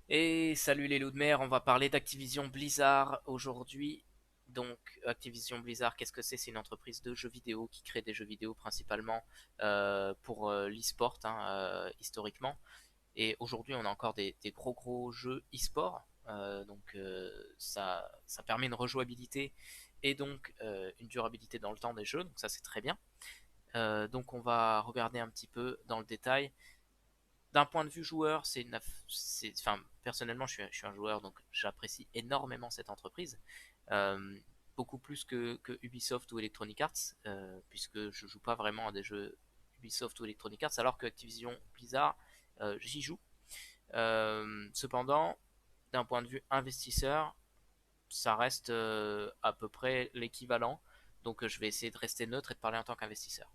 Et salut les loups de mer, on va parler d'Activision Blizzard aujourd'hui. Donc Activision Blizzard, qu'est-ce que c'est? C'est une entreprise de jeux vidéo qui crée des jeux vidéo principalement pour l'e-sport historiquement. Et aujourd'hui on a encore des gros jeux e-sport. Ça permet une rejouabilité et donc une durabilité dans le temps des jeux, donc ça c'est très bien. Donc on va regarder un petit peu dans le détail. D'un point de vue joueur, enfin, personnellement, je suis un joueur, donc j'apprécie énormément cette entreprise, euh, beaucoup plus que Ubisoft ou Electronic Arts, puisque je joue pas vraiment à des jeux Ubisoft ou Electronic Arts, alors que Activision Blizzard, j'y joue. Cependant, d'un point de vue investisseur, ça reste à peu près l'équivalent, donc je vais essayer de rester neutre et de parler en tant qu'investisseur.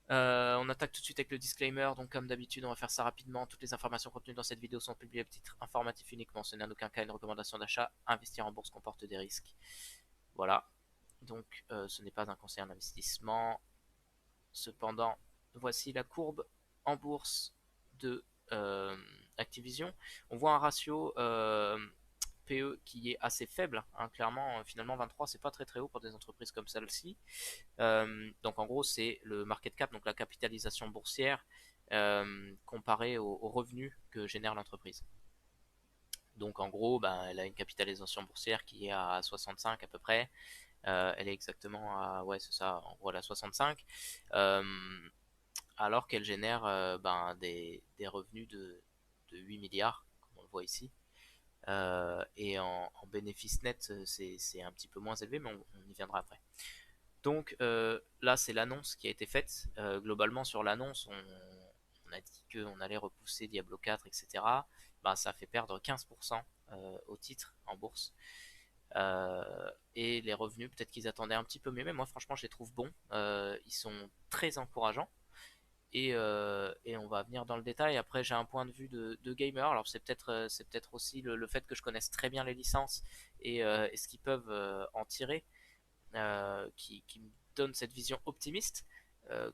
On attaque tout de suite avec le disclaimer, donc comme d'habitude on va faire ça rapidement. Toutes les informations contenues dans cette vidéo sont publiées à titre informatif uniquement, ce n'est en aucun cas une recommandation d'achat. Investir en bourse comporte des risques. Voilà, donc ce n'est pas un conseil en investissement. Cependant, voici la courbe en bourse de Activision. On voit un ratio PE qui est assez faible, hein, clairement. Finalement 23 c'est pas très haut pour des entreprises comme celle-ci. Donc en gros, c'est le market cap, donc la capitalisation boursière, comparée aux revenus que génère l'entreprise. Donc en gros, ben, elle a une capitalisation boursière qui est à 65 à peu près. Elle est exactement à, ouais, c'est ça, en gros, elle est à 65. Euh, Alors qu'elle génère des revenus de 8 milliards, comme on le voit ici. Et en bénéfice net, c'est un petit peu moins élevé, mais on y viendra après. Donc là, c'est l'annonce qui a été faite. Globalement, sur l'annonce, on a dit qu'on allait repousser Diablo 4, etc. Bah, ça fait perdre 15% au titre en bourse. Et les revenus, peut-être qu'ils attendaient un petit peu mieux, mais moi, franchement, je les trouve bons. Ils sont très encourageants. Et on va venir dans le détail. Après, j'ai un point de vue de gamer. Alors, c'est peut-être aussi le fait que je connaisse très bien les licences et ce qu'ils peuvent en tirer qui me donne cette vision optimiste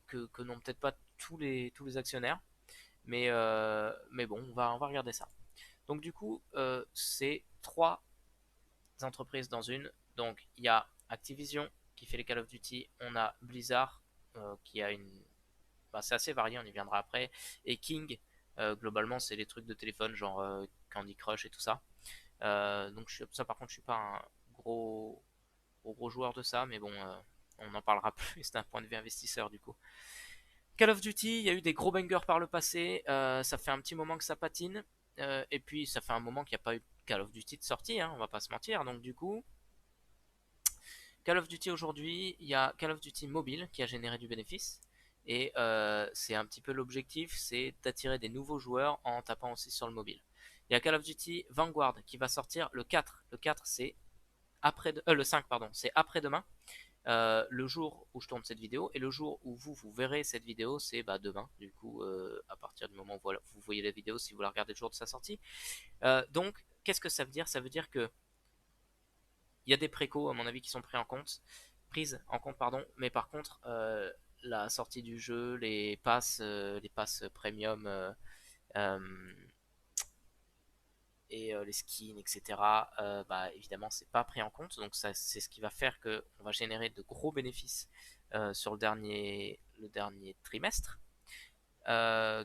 que n'ont peut-être pas tous les actionnaires. Mais bon, on va regarder ça. Donc du coup, c'est trois entreprises dans une. Donc il y a Activision qui fait les Call of Duty, on a Blizzard qui a une... Bah, c'est assez varié, on y viendra après, et King, globalement c'est les trucs de téléphone genre Candy Crush et tout ça. Donc ça par contre je suis pas un gros joueur de ça, mais bon, on en parlera plus d'un point de vue investisseur du coup. Call of Duty, il y a eu des gros bangers par le passé, ça fait un petit moment que ça patine, et puis ça fait un moment qu'il n'y a pas eu Call of Duty de sortie, hein, on va pas se mentir, donc du coup, Call of Duty aujourd'hui, il y a Call of Duty mobile qui a généré du bénéfice, et c'est un petit peu l'objectif, c'est d'attirer des nouveaux joueurs en tapant aussi sur le mobile. Il y a Call of Duty Vanguard qui va sortir le 4. Le 4 c'est le 5 pardon, c'est après-demain. Le jour où je tourne cette vidéo et le jour où vous verrez cette vidéo, c'est bah, demain, du coup, à partir du moment où voilà, vous voyez la vidéo, si vous la regardez le jour de sa sortie. Donc, qu'est-ce que ça veut dire? Ça veut dire que il y a des précos, à mon avis, qui sont prises en compte, pardon, mais par contre, la sortie du jeu, les passes premium euh, et les skins, etc. Bah, évidemment, c'est pas pris en compte. Donc ça, c'est ce qui va faire que on va générer de gros bénéfices sur le dernier trimestre,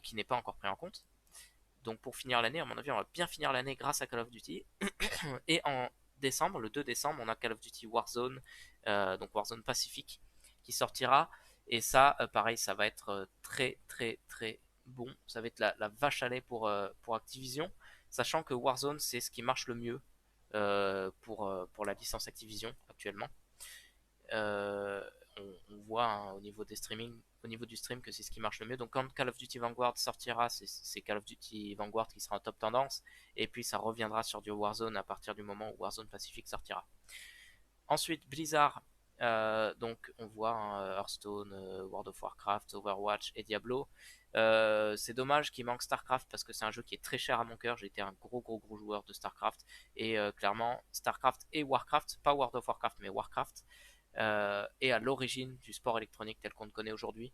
qui n'est pas encore pris en compte. Donc pour finir l'année, à mon avis, on va bien finir l'année grâce à Call of Duty. Et en décembre, le 2 décembre, on a Call of Duty Warzone, donc Warzone Pacific, qui sortira. Et ça, pareil, ça va être très bon. Ça va être la vache à lait pour Activision, sachant que Warzone, c'est ce qui marche le mieux pour la licence Activision actuellement. Euh, on voit hein, au niveau des streaming, au niveau du stream que c'est ce qui marche le mieux. Donc quand Call of Duty Vanguard sortira, c'est Call of Duty Vanguard qui sera en top tendance, et puis ça reviendra sur du Warzone à partir du moment où Warzone Pacific sortira. Ensuite Blizzard, donc on voit hein, Hearthstone, World of Warcraft, Overwatch et Diablo. C'est dommage qu'il manque Starcraft parce que c'est un jeu qui est très cher à mon cœur. J'ai été un gros joueur de Starcraft et clairement Starcraft et Warcraft, pas World of Warcraft mais Warcraft, et à l'origine du sport électronique tel qu'on le connaît aujourd'hui.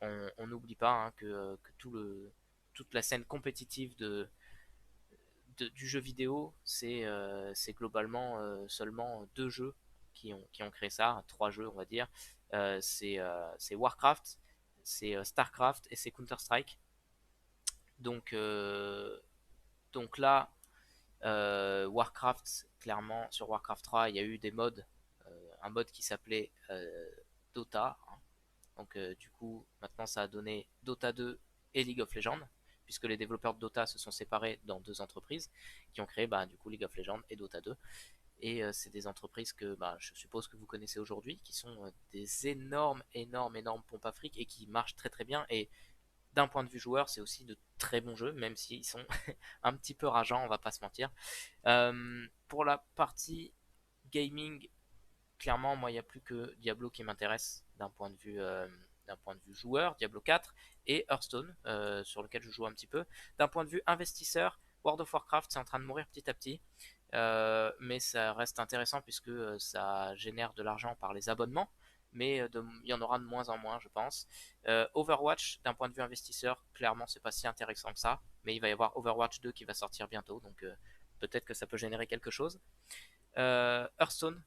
On n'oublie pas hein, que toute la scène compétitive du jeu vidéo, c'est globalement seulement deux jeux qui ont créé ça, trois jeux on va dire. C'est Warcraft, c'est Starcraft et c'est Counter-Strike. Donc, euh, donc là, Warcraft, clairement, sur Warcraft 3, il y a eu des mods, un mode qui s'appelait Dota, hein. Donc du coup, maintenant ça a donné Dota 2 et League of Legends, puisque les développeurs de Dota se sont séparés dans deux entreprises qui ont créé bah, du coup League of Legends et Dota 2. Et c'est des entreprises que bah, je suppose que vous connaissez aujourd'hui, qui sont des énormes pompes à fric et qui marchent très très bien. Et d'un point de vue joueur, c'est aussi de très bons jeux, même s'ils sont un petit peu rageants, on va pas se mentir. Pour la partie gaming, clairement, moi, il n'y a plus que Diablo qui m'intéresse d'un point de vue joueur, Diablo 4, et Hearthstone, sur lequel je joue un petit peu. D'un point de vue investisseur, World of Warcraft, c'est en train de mourir petit à petit. Mais ça reste intéressant puisque ça génère de l'argent par les abonnements, mais il y en aura de moins en moins, je pense. Overwatch, d'un point de vue investisseur, clairement, c'est pas si intéressant que ça, mais il va y avoir Overwatch 2 qui va sortir bientôt, donc peut-être que ça peut générer quelque chose. Hearthstone,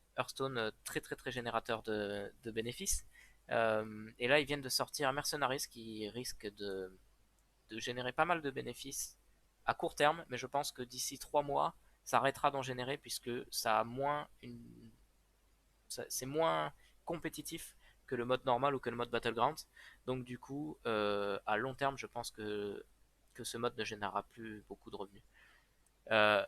très très très générateur de bénéfices. Et là, ils viennent de sortir Mercenaries qui risque de générer pas mal de bénéfices à court terme, mais je pense que d'ici 3 mois, ça arrêtera d'en générer puisque ça a moins c'est moins compétitif que le mode normal ou que le mode Battleground. Donc du coup, à long terme, je pense que ce mode ne générera plus beaucoup de revenus.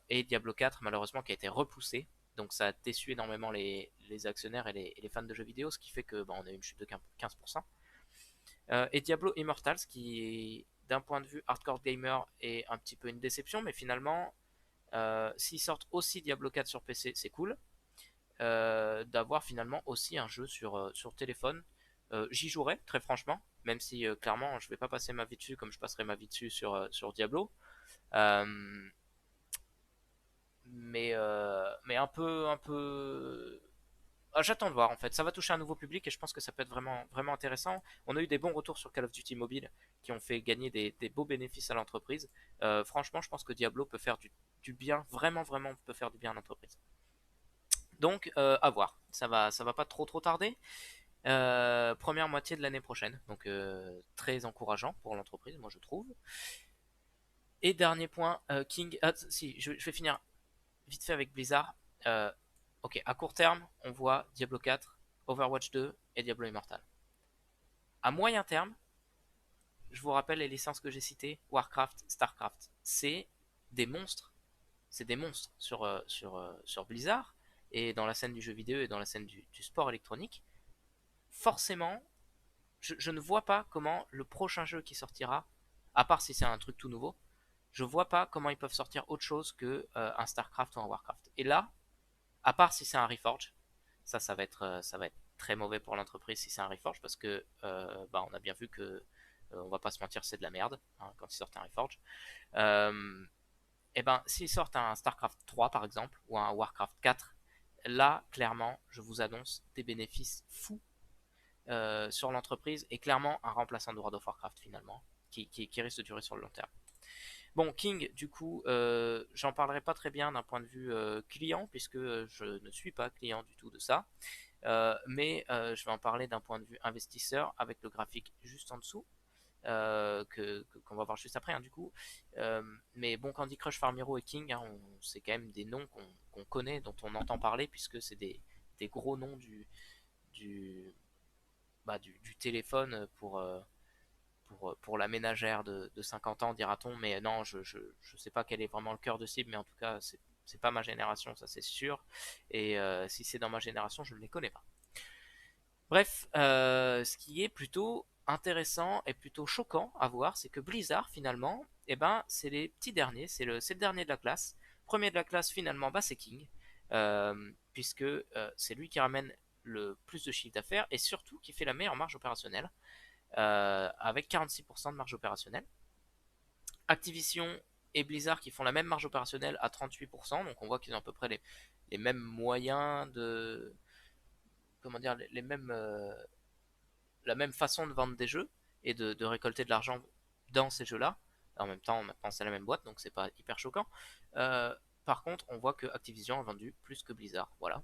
Et Diablo 4 malheureusement qui a été repoussé, donc ça a déçu énormément les actionnaires et les fans de jeux vidéo, ce qui fait que bah, on a eu une chute de 15%. Et Diablo Immortals qui d'un point de vue hardcore gamer est un petit peu une déception, mais finalement s'ils sortent aussi Diablo 4 sur PC c'est cool. D'avoir finalement aussi un jeu sur téléphone. J'y jouerai très franchement, même si clairement je vais pas passer ma vie dessus comme je passerai ma vie dessus sur Diablo. Euh, mais un peu. Ah, j'attends de voir en fait. Ça va toucher un nouveau public et je pense que ça peut être vraiment intéressant. On a eu des bons retours sur Call of Duty Mobile qui ont fait gagner des beaux bénéfices à l'entreprise. Franchement, je pense que Diablo peut faire du bien, vraiment peut faire du bien à l'entreprise. Donc, à voir. Ça va pas trop tarder. Première moitié de l'année prochaine. Donc, très encourageant pour l'entreprise, moi je trouve. Et dernier point, King. Ah, si, je vais finir vite fait avec Blizzard. Euh, ok, à court terme, on voit Diablo 4, Overwatch 2 et Diablo Immortal. À moyen terme, je vous rappelle les licences que j'ai citées, Warcraft, Starcraft. Des monstres. C'est des monstres sur Blizzard et dans la scène du jeu vidéo et dans la scène du sport électronique. Forcément, je ne vois pas comment le prochain jeu qui sortira, à part si c'est un truc tout nouveau, je vois pas comment ils peuvent sortir autre chose que un Starcraft ou un Warcraft. Et là, à part si c'est un Reforge, ça va être très mauvais pour l'entreprise si c'est un Reforge parce que bah, on a bien vu que on va pas se mentir, c'est de la merde hein, quand ils sortent un Reforge. Et ben, s'ils sortent un Starcraft 3 par exemple ou un Warcraft 4, là clairement, je vous annonce des bénéfices fous sur l'entreprise et clairement un remplaçant de World of Warcraft finalement, qui risque de durer sur le long terme. Bon, King, du coup, j'en parlerai pas très bien d'un point de vue client, puisque je ne suis pas client du tout de ça. Je vais en parler d'un point de vue investisseur, avec le graphique juste en dessous, qu'on va voir juste après, hein, du coup. Mais bon, Candy Crush, Farm Hero et King, hein, c'est quand même des noms qu'on connaît, dont on entend parler, puisque c'est des gros noms du, du téléphone pour la ménagère de 50 ans, dira-t-on. Mais non, je sais pas quel est vraiment le cœur de cible, mais en tout cas, c'est pas ma génération, ça c'est sûr. Et si c'est dans ma génération, je ne les connais pas. Bref, ce qui est plutôt intéressant et plutôt choquant à voir, c'est que Blizzard, finalement, eh ben, c'est les petits derniers, c'est le dernier de la classe. Premier de la classe, finalement, bah, c'est King, puisque c'est lui qui ramène le plus de chiffre d'affaires et surtout qui fait la meilleure marge opérationnelle avec 46% de marge opérationnelle. Activision et Blizzard qui font la même marge opérationnelle à 38%, donc on voit qu'ils ont à peu près les mêmes moyens de... Comment dire, les mêmes, la même façon de vendre des jeux et de récolter de l'argent dans ces jeux-là. En même temps, maintenant c'est la même boîte, donc c'est pas hyper choquant. Par contre, on voit que Activision a vendu plus que Blizzard, voilà.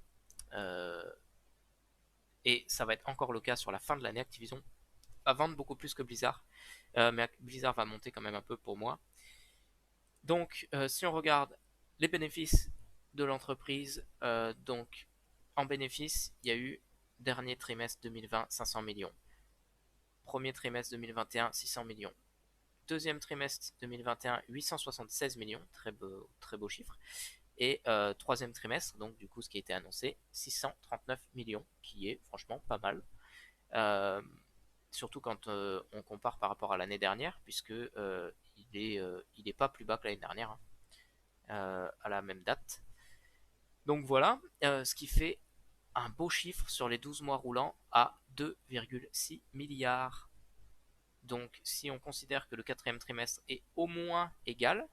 Et ça va être encore le cas sur la fin de l'année. Activision va vendre beaucoup plus que Blizzard, mais Blizzard va monter quand même un peu pour moi. Donc, si on regarde les bénéfices de l'entreprise, donc en bénéfice, il y a eu dernier trimestre 2020 500 millions, premier trimestre 2021 600 millions, deuxième trimestre 2021 876 millions, très beau chiffre, et troisième trimestre, donc du coup ce qui a été annoncé, 639 millions, qui est franchement pas mal. Euh, Surtout quand on compare par rapport à l'année dernière, puisque il est pas plus bas que l'année dernière, hein, à la même date. Donc voilà, ce qui fait un beau chiffre sur les 12 mois roulants à 2,6 milliards. Donc si on considère que le quatrième trimestre est au moins égal,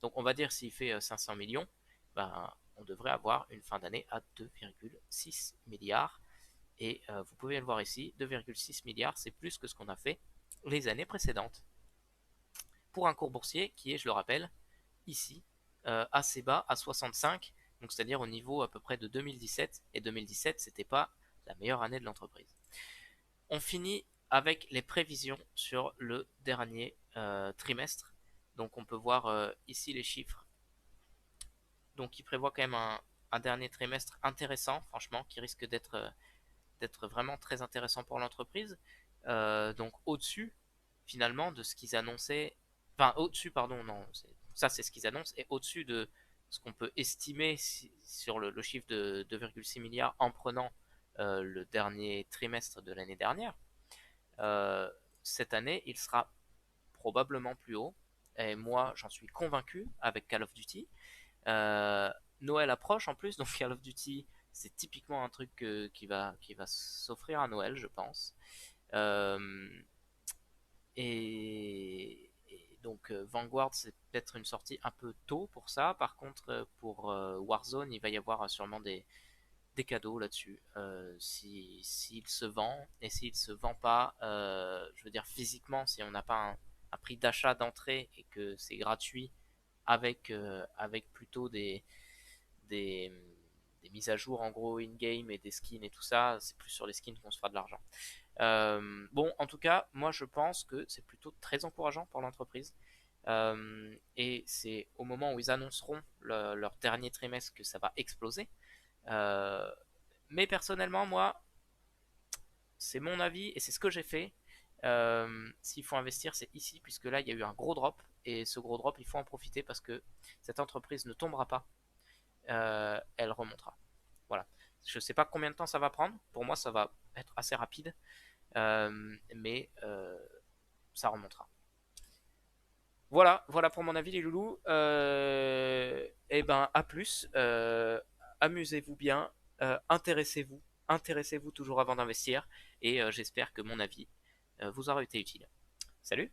donc on va dire s'il fait 500 millions, ben, on devrait avoir une fin d'année à 2,6 milliards. Et vous pouvez le voir ici, 2,6 milliards, c'est plus que ce qu'on a fait les années précédentes. Pour un cours boursier qui est, je le rappelle, ici, assez bas à 65, donc c'est-à-dire au niveau à peu près de 2017, et 2017 c'était pas la meilleure année de l'entreprise. On finit avec les prévisions sur le dernier trimestre. Donc on peut voir ici les chiffres. Donc il prévoit quand même un dernier trimestre intéressant, franchement, qui risque d'être vraiment très intéressant pour l'entreprise. Donc au-dessus, finalement, de ce qu'ils annonçaient. Enfin, au-dessus, pardon, non, ça c'est ce qu'ils annoncent, et au-dessus de ce qu'on peut estimer sur le chiffre de 2,6 milliards en prenant le dernier trimestre de l'année dernière. Euh, cette année, il sera probablement plus haut. Et moi, j'en suis convaincu avec Call of Duty. Euh, Noël approche en plus, donc Call of Duty, c'est typiquement un truc qui va s'offrir à Noël, je pense. Euh, et donc Vanguard, c'est peut-être une sortie un peu tôt pour ça. Par contre, pour Warzone, il va y avoir sûrement des cadeaux là-dessus. S'il se vend, et s'il se vend pas, je veux dire physiquement, si on n'a pas un prix d'achat d'entrée et que c'est gratuit avec plutôt des, des mises à jour en gros in-game et des skins et tout ça, c'est plus sur les skins qu'on se fera de l'argent. Bon, en tout cas, moi je pense que c'est plutôt très encourageant pour l'entreprise. Et c'est au moment où ils annonceront leur dernier trimestre que ça va exploser. Euh, mais personnellement, moi, c'est mon avis et c'est ce que j'ai fait. S'il faut investir, c'est ici, puisque là, il y a eu un gros drop. Et ce gros drop, il faut en profiter parce que cette entreprise ne tombera pas. Elle remontera. Voilà. Je ne sais pas combien de temps ça va prendre. Pour moi, ça va être assez rapide. Mais ça remontera. Voilà pour mon avis, les loulous. Et ben, à plus. Amusez-vous bien. Intéressez-vous toujours avant d'investir. Et j'espère que mon avis vous aura été utile. Salut!